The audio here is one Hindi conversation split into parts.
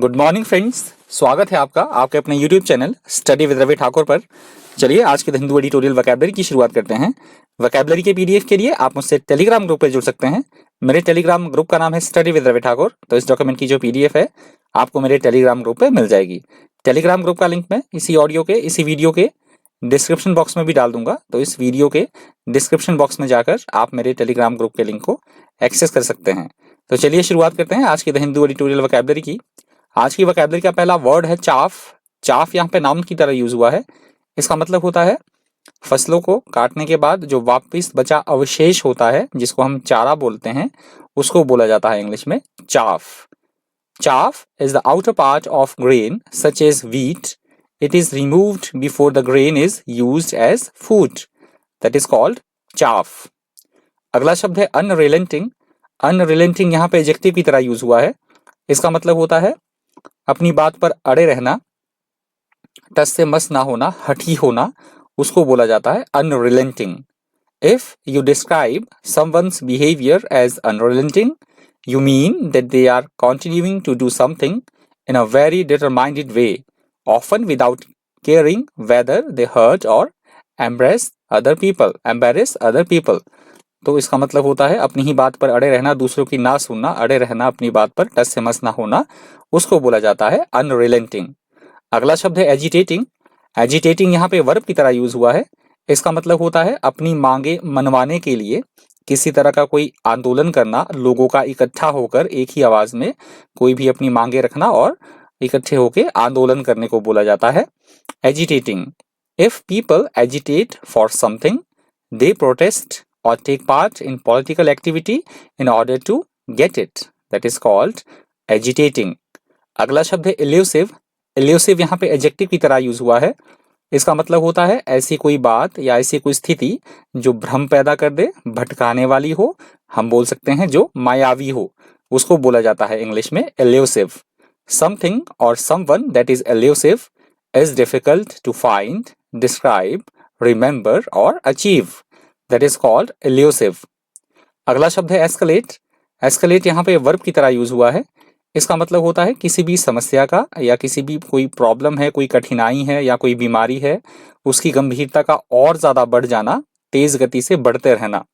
गुड मॉर्निंग फ्रेंड्स, स्वागत है आपका आपके अपने YouTube channel study with Ravi Thakur पर। चलिए आज के द हिंदू एडिटोरियल वोकैबुलरी की शुरुआत करते हैं। वोकैबुलरी के पीडीएफ के लिए आप मुझसे टेलीग्राम ग्रुप पर जुड़ सकते हैं। मेरे टेलीग्राम ग्रुप का नाम है स्टडी विद रवि ठाकुर। तो इस डॉक्यूमेंट की जो पीडीएफ है आपको मेरे टेलीग्राम ग्रुप पर मिल जाएगी। टेलीग्राम ग्रुप का लिंक मैं इसी वीडियो के डिस्क्रिप्शन बॉक्स में भी डाल दूंगा। तो इस वीडियो के डिस्क्रिप्शन बॉक्स में जाकर आप मेरे टेलीग्राम ग्रुप के लिंक को एक्सेस कर सकते हैं। तो चलिए शुरुआत करते हैं आज की द हिंदू एडिटोरियल वोकैबुलरी की। आज की वोकैबुलरी का पहला वर्ड है चाफ। चाफ यहाँ पे नाउन की तरह यूज हुआ है। इसका मतलब होता है फसलों को काटने के बाद जो वापस बचा अवशेष होता है, जिसको हम चारा बोलते हैं, उसको बोला जाता है इंग्लिश में chaff. Chaff is the outer part of grain such as wheat. It is removed before the grain is used as food. That is called chaff. अगला शब्द है अनरिलेंटिंग. अनरिलेंटिंग यहाँ पे एडजेक्टिव की तरह यूज हुआ है। इसका मतलब होता है अपनी बात पर अड़े रहना, टस से मस ना होना, हठी होना, उसको बोला जाता है unrelenting. If you describe someone's behaviour as unrelenting, you mean that they are continuing to do something in a very determined way, often without caring whether they hurt or embarrass other people. तो इसका मतलब होता है अपनी ही बात पर अड़े रहना, दूसरों की ना सुनना, अड़े रहना अपनी बात पर, टस से मस ना होना, उसको बोला जाता है अनरिलेंटिंग. अगला शब्द है एजिटेटिंग. एजिटेटिंग यहाँ पे वर्ब की तरह यूज हुआ है. इसका मतलब होता है अपनी मांगे मनवाने के लिए किसी तरह का कोई आंदोलन करना, लोगों का इकट्ठा होकर एक ही आवाज में कोई भी अपनी मांगे रखना और इकट्ठे होकर आंदोलन करने को बोला जाता है agitating. If people agitate for something, they protest or take part in political activity in order to get it. That is called agitating. अगला शब्द है elusive. elusive यहाँ पे एडजेक्टिव की तरह यूज हुआ है. इसका मतलब होता है ऐसी कोई बात या ऐसी कोई स्थिति जो भ्रम पैदा कर दे, भटकाने वाली हो, हम बोल सकते हैं जो मायावी हो, उसको बोला जाता है इंग्लिश में elusive. Something or someone that is elusive is difficult to find, describe, remember or achieve. That is called elusive. अगला शब्द है escalate. escalate यहाँ पे वर्ब की तरह यूज हुआ है. इसका मतलब होता है किसी भी समस्या का या किसी भी कोई प्रॉब्लम है, कोई कठिनाई है या कोई बीमारी है, उसकी गंभीरता का और ज्यादा बढ़ जाना, तेज गति से बढ़ते रहना,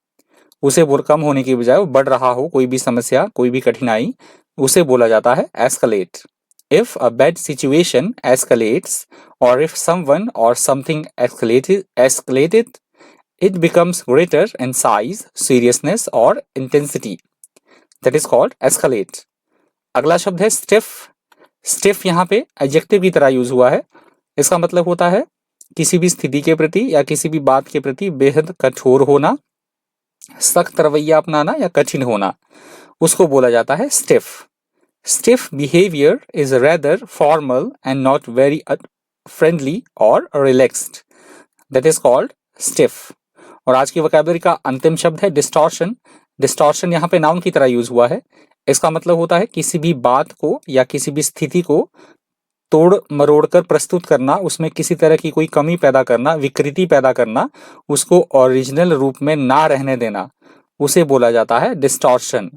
उसे कम होने की बजाय वो बढ़ रहा हो, कोई भी समस्या, कोई भी कठिनाई, उसे बोला जाता है escalate. If a bad situation escalates or if someone or something escalated, it becomes greater in size, seriousness or intensity. That is called escalate. अगला शब्द है stiff. stiff यहाँ पे एडजेक्टिव की तरह यूज हुआ है. इसका मतलब होता है किसी भी स्थिति के प्रति या किसी भी बात के प्रति बेहद कठोर होना, सख्त रवैया अपनाना या कठिन होना, उसको बोला जाता है stiff. Stiff behavior is rather formal and not very friendly or relaxed. That is called stiff. और आज की वोकैबुलरी का अंतिम शब्द है डिस्टॉर्शन. डिस्टॉर्शन यहाँ पे नाउन की तरह यूज हुआ है. इसका मतलब होता है किसी भी बात को या किसी भी स्थिति को तोड़ मरोड़ कर प्रस्तुत करना, उसमें किसी तरह की कोई कमी पैदा करना, विकृति पैदा करना, उसको ओरिजिनल रूप में ना रहने देना, उसे बोला जाता है distortion.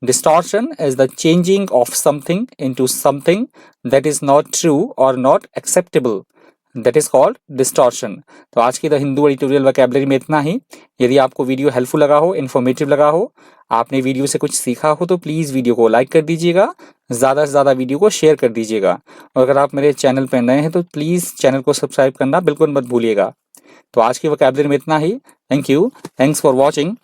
Distortion is the changing of something into something that is not true और not acceptable. That is called distortion. तो आज की द हिंदू एडिटोरियल वोकैबुलरी में इतना ही. यदि आपको वीडियो हेल्पफुल लगा हो, इन्फॉर्मेटिव लगा हो, आपने वीडियो से कुछ सीखा हो, तो प्लीज़ वीडियो को लाइक कर दीजिएगा, ज़्यादा से ज़्यादा वीडियो को शेयर कर दीजिएगा. और अगर आप मेरे चैनल पर नए हैं तो प्लीज़ चैनल को सब्सक्राइब करना बिल्कुल मत भूलिएगा. तो आज की वोकैबुलरी में इतना ही. Thank you. Thanks for watching.